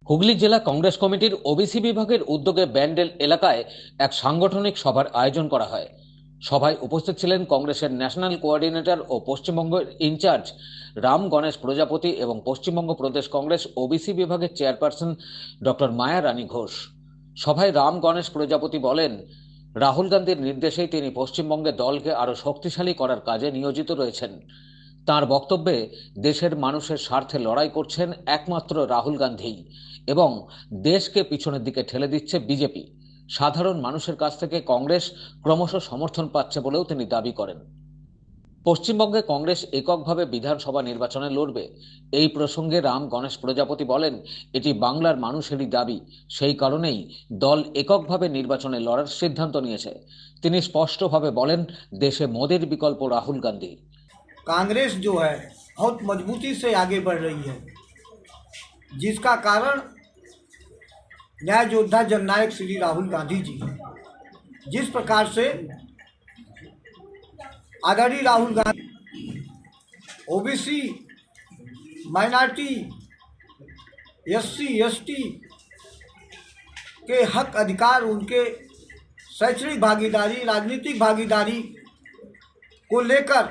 হুগলি জেলা কংগ্রেস কমিটির ওবিসি বিভাগের উদ্যোগে ব্যান্ডেল এলাকায় এক সাংগঠনিক সভার আয়োজন করা হয়। সভায় উপস্থিত ছিলেন কংগ্রেসের ন্যাশনাল কোঅর্ডিনেটর ও পশ্চিমবঙ্গের ইনচার্জ রাম গণেশ প্রজাপতি এবং পশ্চিমবঙ্গ প্রদেশ কংগ্রেস ওবিসি বিভাগের চেয়ারপারসন ডক্টর মায়া রানী ঘোষ। সভায় রাম গণেশ প্রজাপতি বলেন, রাহুল গান্ধীর নির্দেশেই তিনি পশ্চিমবঙ্গে দলকে আরো শক্তিশালী করার কাজে নিয়োজিত রয়েছেন। তার বক্তব্যে দেশের মানুষের স্বার্থে লড়াই করছেন একমাত্র রাহুল গান্ধী এবং দেশকে পিছনের দিকে ঠেলে দিচ্ছে বিজেপি। সাধারণ মানুষের কাছ থেকে কংগ্রেস ক্রমশ সমর্থন পাচ্ছে বলেও তিনি দাবি করেন। পশ্চিমবঙ্গে কংগ্রেস এককভাবে বিধানসভা নির্বাচনে লড়বে। এই প্রসঙ্গে রাম গণেশ প্রজাপতি বলেন, এটি বাংলার মানুষেরই দাবি, সেই কারণেই দল এককভাবে নির্বাচনে লড়ার সিদ্ধান্ত নিয়েছে। তিনি স্পষ্টভাবে বলেন, দেশে মোদির বিকল্প রাহুল গান্ধী। कांग्रेस जो है बहुत मजबूती से आगे बढ़ रही है, जिसका कारण न्याय योद्धा जननायक श्री राहुल गांधी जी हैं। जिस प्रकार से आदरणीय Rahul Gandhi OBC, minority, SC, ST के हक अधिकार, उनके शैक्षणिक भागीदारी, राजनीतिक भागीदारी को लेकर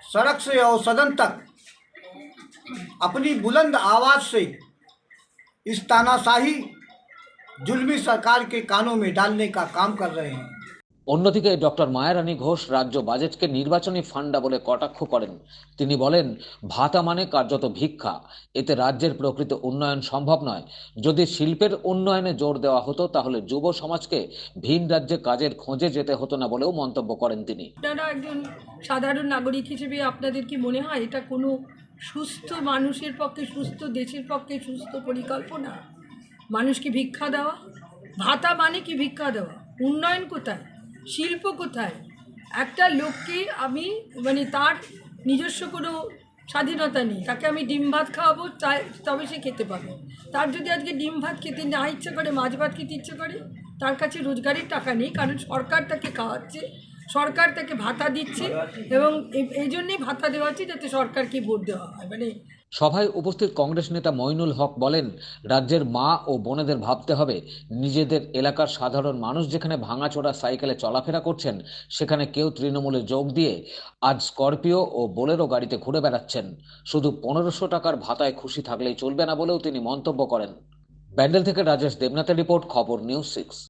सड़क से और सदन तक अपनी बुलंद आवाज़ से इस तानाशाही जुल्मी सरकार के कानों में डालने का काम कर रहे हैं। অন্যদিকে ডক্টর মায়ারানী ঘোষ রাজ্য বাজেটকে নির্বাচনী ফান্ডা বলে কটাক্ষ করেন। তিনি বলেন, ভাতা মানে কার্যত ভিক্ষা, এতে রাজ্যের প্রকৃত উন্নয়ন সম্ভব নয়। যদি শিল্পের উন্নয়নে জোর দেওয়া হতো তাহলে যুব সমাজকে ভিন রাজ্যে কাজের খোঁজে যেতে হতো না বলেও মন্তব্য করেন তিনি। আপনারা একজন সাধারণ নাগরিক হিসেবে আপনাদের কি মনে হয় এটা কোনো সুস্থ মানুষের পক্ষে, সুস্থ দেশের পক্ষে সুস্থ পরিকল্পনা? মানুষকে ভিক্ষা দেওয়া, ভাতা মানে কি ভিক্ষা দেওয়া? উন্নয়ন কোথায়? শিল্প কোথায়? একটা লোককে আমি তার নিজস্ব কোনো স্বাধীনতা নেই, তাকে আমি ডিম ভাত খাওয়াবো তবে সে খেতে পাবে। তার যদি আজকে ডিম ভাত খেতে না ইচ্ছে করে, মাছ ভাত খেতে ইচ্ছে করে, তার কাছে রোজগারের টাকা নেই, কারণ সরকার তাকে খাওয়াচ্ছে, সরকার তাকে ভাতা দিচ্ছে এবং এই জন্যেই ভাতা দেওয়া হচ্ছে যাতে সরকারকে ভোট দেওয়া হয়। সভায় উপস্থিত কংগ্রেস নেতা মইনুল হক বলেন, রাজ্যের মা ও বোনেদের ভাবতে হবে, নিজেদের এলাকার সাধারণ মানুষ যেখানে ভাঙাচোরা সাইকেলে চলাফেরা করছেন সেখানে কেউ তৃণমূলে যোগ দিয়ে আজ স্করপিও ও বোলেরো গাড়িতে ঘুরে বেড়াচ্ছেন। শুধু 1500 টাকার ভাতায় খুশি থাকলেই চলবে না বলেও তিনি মন্তব্য করেন। ব্যান্ডেল থেকে রাজেশ দেবনাথের রিপোর্ট, খবর নিউজ 6।